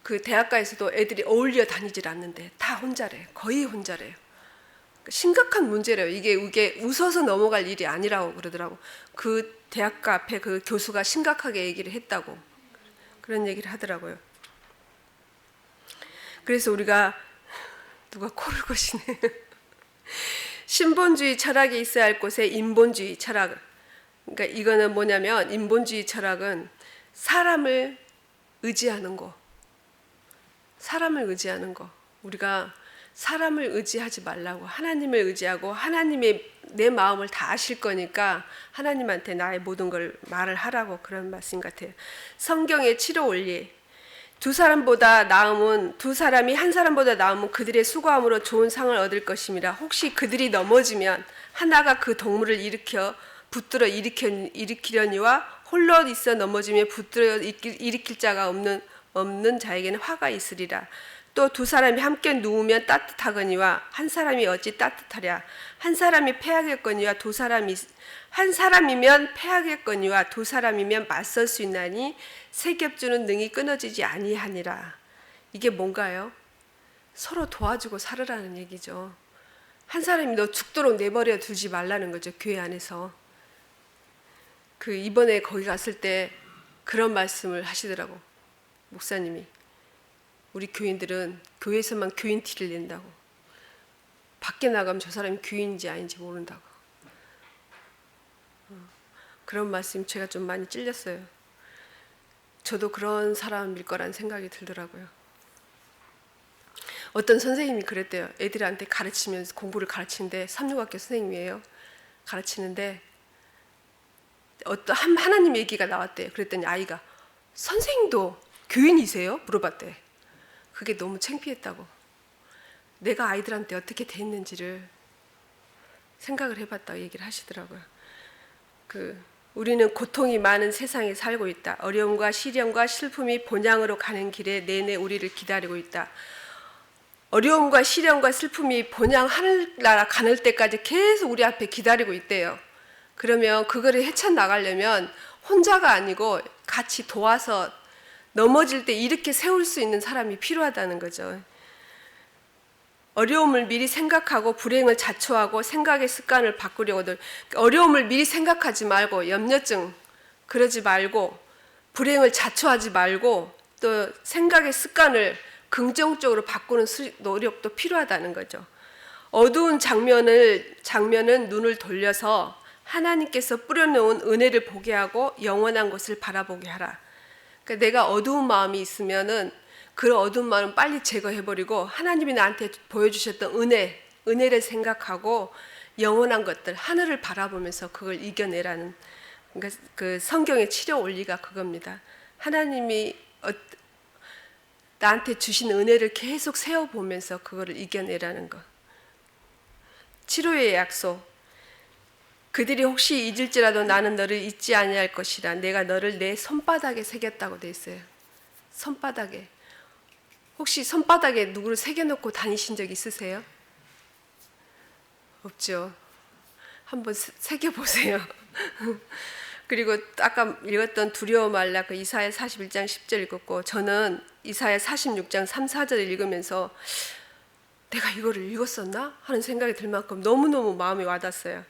그 대학가에서도 애들이 어울려 다니질 않는데 다 혼자래요. 거의 혼자래요. 심각한 문제래요. 이게 웃어서 넘어갈 일이 아니라고 그러더라고. 그 대학가 앞에 그 교수가 심각하게 얘기를 했다고 그런 얘기를 하더라고요. 그래서 우리가 누가 코를 거시네. 신본주의 철학이 있어야 할 곳에 인본주의 철학. 그러니까 이거는 뭐냐면 인본주의 철학은 사람을 의지하는 거. 사람을 의지하는 거. 우리가 사람을 의지하지 말라고 하나님을 의지하고 하나님의 내 마음을 다 아실 거니까 하나님한테 나의 모든 걸 말을 하라고 그런 말씀 같아요. 성경의 치료 원리. 두 사람이 한 사람보다 나으면 그들의 수고함으로 좋은 상을 얻을 것입니다. 혹시 그들이 넘어지면 하나가 그 동물을 붙들어 일으키려니와 홀로 있어 넘어지며 붙들어 일으킬 자가 없는 자에게는 화가 있으리라. 또 두 사람이 함께 누우면 따뜻하거니와 한 사람이 어찌 따뜻하랴. 한 사람이 패하겠거니와 한 사람이면 패하겠거니와 두 사람이면 맞설 수 있나니 세 겹주는 능히 끊어지지 아니하니라. 이게 뭔가요? 서로 도와주고 살으라는 얘기죠. 한 사람이 너 죽도록 내버려 두지 말라는 거죠. 교회 안에서. 그 이번에 거기 갔을 때 그런 말씀을 하시더라고. 목사님이. 우리 교인들은 교회에서만 교인 티를 낸다고. 밖에 나가면 저 사람이 교인인지 아닌지 모른다고. 그런 말씀 제가 좀 많이 찔렸어요. 저도 그런 사람일 거란 생각이 들더라고요. 어떤 선생님이 그랬대요. 애들한테 가르치면서 공부를 가르치는데 삼육학교 선생님이에요. 가르치는데 하나님 얘기가 나왔대요. 그랬더니 아이가 선생님도 교인이세요? 물어봤대. 그게 너무 창피했다고. 내가 아이들한테 어떻게 대했는지를 생각을 해봤다고 얘기를 하시더라고요. 우리는 고통이 많은 세상에 살고 있다. 어려움과 시련과 슬픔이 본향으로 가는 길에 내내 우리를 기다리고 있다. 어려움과 시련과 슬픔이 본향 하늘나라 가는 때까지 계속 우리 앞에 기다리고 있대요. 그러면 그거를 헤쳐나가려면 혼자가 아니고 같이 도와서 넘어질 때 이렇게 세울 수 있는 사람이 필요하다는 거죠. 어려움을 미리 생각하고 불행을 자초하고 생각의 습관을 바꾸려고들 어려움을 미리 생각하지 말고 염려증 그러지 말고 불행을 자초하지 말고 또 생각의 습관을 긍정적으로 바꾸는 노력도 필요하다는 거죠. 어두운 장면은 눈을 돌려서 하나님께서 뿌려놓은 은혜를 보게 하고 영원한 것을 바라보게 하라. 그러니까 내가 어두운 마음이 있으면은 그 어두운 마음을 빨리 제거해버리고 하나님이 나한테 보여주셨던 은혜를 생각하고 영원한 것들, 하늘을 바라보면서 그걸 이겨내라는, 그러니까 그 성경의 치료 원리가 그겁니다. 하나님이 나한테 주신 은혜를 계속 세워보면서 그거를 이겨내라는 것. 치료의 약속. 그들이 혹시 잊을지라도 나는 너를 잊지 아니할 것이라. 내가 너를 내 손바닥에 새겼다고 돼 있어요. 손바닥에. 혹시 손바닥에 누구를 새겨놓고 다니신 적 있으세요? 없죠. 한번 새겨보세요. 그리고 아까 읽었던 두려워 말라 그 이사야 41장 10절 읽었고, 저는 이사야 46장 3, 4절 읽으면서 내가 이거를 읽었었나? 하는 생각이 들 만큼 너무너무 마음이 와닿았어요.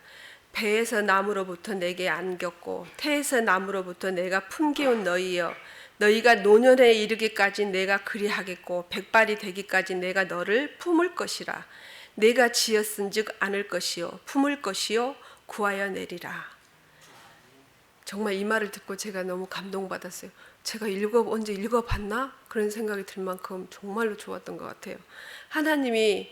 배에서 나무로부터 내게 안겼고 태에서 나무로부터 내가 품기운 너희여, 너희가 노년에 이르기까지 내가 그리하겠고 백발이 되기까지 내가 너를 품을 것이라. 내가 지었은즉 안을 것이요 품을 것이요 구하여 내리라. 정말 이 말을 듣고 제가 너무 감동받았어요. 제가 언제 읽어봤나? 그런 생각이 들 만큼 정말로 좋았던 것 같아요. 하나님이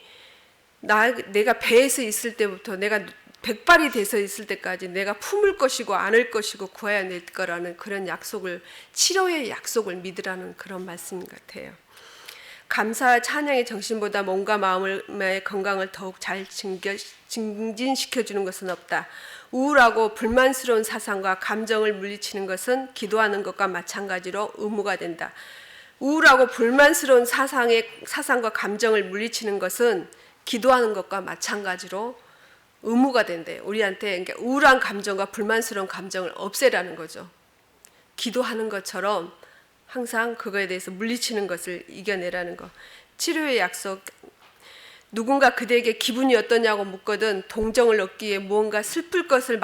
내가 배에서 있을 때부터 내가 백발이 돼서 있을 때까지 내가 품을 것이고 안을 것이고 구해야 낼 거라는 그런 약속을, 치료의 약속을 믿으라는 그런 말씀 같아요. 감사와 찬양의 정신보다 몸과 마음의 건강을 더욱 잘 증진시켜주는 것은 없다. 우울하고 불만스러운 사상과 감정을 물리치는 것은 기도하는 것과 마찬가지로 의무가 된다. 우울하고 불만스러운 사상과 감정을 물리치는 것은 기도하는 것과 마찬가지로 의무가 된대요. 우리한테 그러니까 우울한 감정과 불만스러운 감정을 없애라는 거죠. 기도하는 것처럼 항상 그거에 대해서 물리치는 것을 이겨내라는 거. 치료의 약속. 누군가 그대에게 기분이 어떠냐고 묻거든 동정을 얻기 위해 무언가 슬픈 것을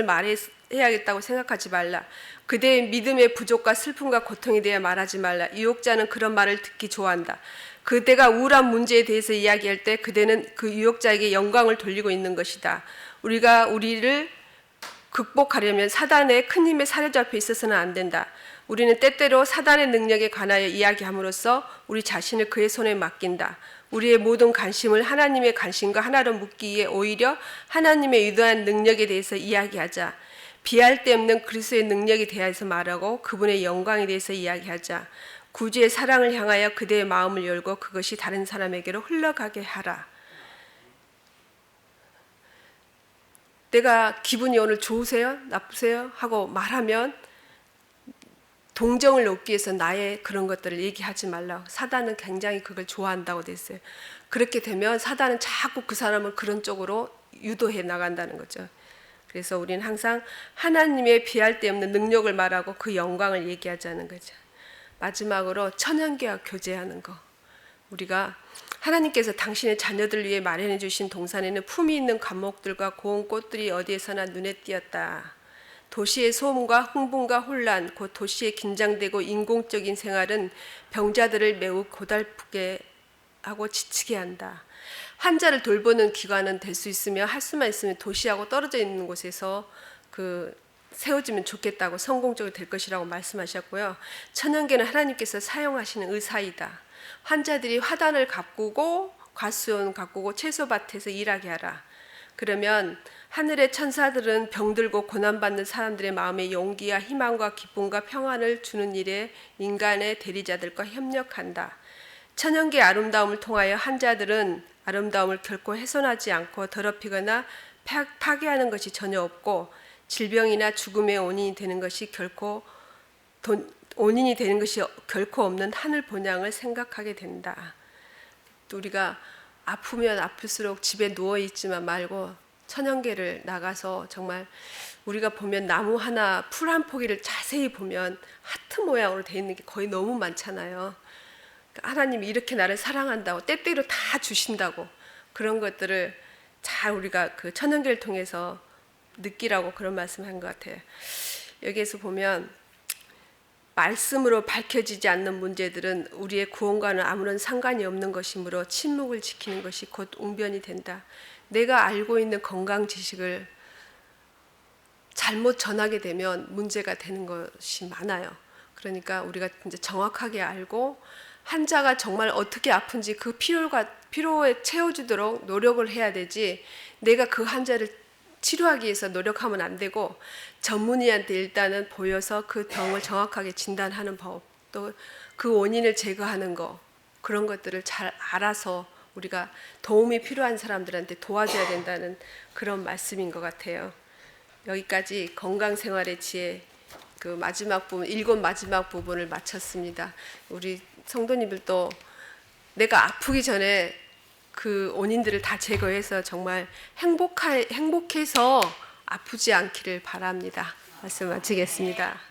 말해야겠다고 생각하지 말라. 그대의 믿음의 부족과 슬픔과 고통에 대해 말하지 말라. 유혹자는 그런 말을 듣기 좋아한다. 그대가 우울한 문제에 대해서 이야기할 때 그대는 그 유혹자에게 영광을 돌리고 있는 것이다. 우리가 우리를 극복하려면 사단의 큰 힘에 사로잡혀 있어서는 안 된다. 우리는 때때로 사단의 능력에 관하여 이야기함으로써 우리 자신을 그의 손에 맡긴다. 우리의 모든 관심을 하나님의 관심과 하나로 묶기 위해 오히려 하나님의 유도한 능력에 대해서 이야기하자. 비할 데 없는 그리스도의 능력에 대해서 말하고 그분의 영광에 대해서 이야기하자. 구주의 사랑을 향하여 그대의 마음을 열고 그것이 다른 사람에게로 흘러가게 하라. 내가 기분이 오늘 좋으세요? 나쁘세요? 하고 말하면 동정을 얻기 위해서 나의 그런 것들을 얘기하지 말라고. 사단은 굉장히 그걸 좋아한다고 됐어요. 그렇게 되면 사단은 자꾸 그 사람을 그런 쪽으로 유도해 나간다는 거죠. 그래서 우리는 항상 하나님의 비할 데 없는 능력을 말하고 그 영광을 얘기하자는 거죠. 마지막으로 천연계와 교제하는 거. 우리가 하나님께서 당신의 자녀들 위해 마련해 주신 동산에는 품이 있는 감목들과 고운 꽃들이 어디에서나 눈에 띄었다. 도시의 소음과 흥분과 혼란, 곧 도시의 긴장되고 인공적인 생활은 병자들을 매우 고달프게 하고 지치게 한다. 환자를 돌보는 기관은 될 수 있으며 할 수만 있으면 도시하고 떨어져 있는 곳에서 세워지면 좋겠다고 성공적으로 될 것이라고 말씀하셨고요. 천연계는 하나님께서 사용하시는 의사이다. 환자들이 화단을 가꾸고 과수원 가꾸고 채소밭에서 일하게 하라. 그러면 하늘의 천사들은 병들고 고난받는 사람들의 마음에 용기와 희망과 기쁨과 평안을 주는 일에 인간의 대리자들과 협력한다. 천연계의 아름다움을 통하여 환자들은 아름다움을 결코 훼손하지 않고 더럽히거나 파괴하는 것이 전혀 없고 질병이나 죽음의 원인이 되는 것이 결코 없는 하늘 본향을 생각하게 된다. 또 우리가 아프면 아플수록 집에 누워 있지만 말고 천연계를 나가서 정말 우리가 보면 나무 하나, 풀 한 포기를 자세히 보면 하트 모양으로 되어 있는 게 거의 너무 많잖아요. 그러니까 하나님이 이렇게 나를 사랑한다고 때때로 다 주신다고 그런 것들을 잘 우리가 그 천연교를 통해서 느끼라고 그런 말씀한 것 같아요. 여기에서 보면 말씀으로 밝혀지지 않는 문제들은 우리의 구원과는 아무런 상관이 없는 것이므로 침묵을 지키는 것이 곧 웅변이 된다. 내가 알고 있는 건강 지식을 잘못 전하게 되면 문제가 되는 것이 많아요. 그러니까 우리가 이제 정확하게 알고 환자가 정말 어떻게 아픈지 그 피로에 채워주도록 노력을 해야 되지, 내가 그 환자를 치료하기 위해서 노력하면 안 되고 전문의한테 일단은 보여서 그 병을 정확하게 진단하는 법, 또 그 원인을 제거하는 거, 그런 것들을 잘 알아서 우리가 도움이 필요한 사람들한테 도와줘야 된다는 그런 말씀인 것 같아요. 여기까지 건강생활의 지혜 그 마지막 부분, 7 마지막 부분을 마쳤습니다. 우리 성도님들도 내가 아프기 전에 그 원인들을 다 제거해서 정말 행복해서 아프지 않기를 바랍니다. 말씀 마치겠습니다.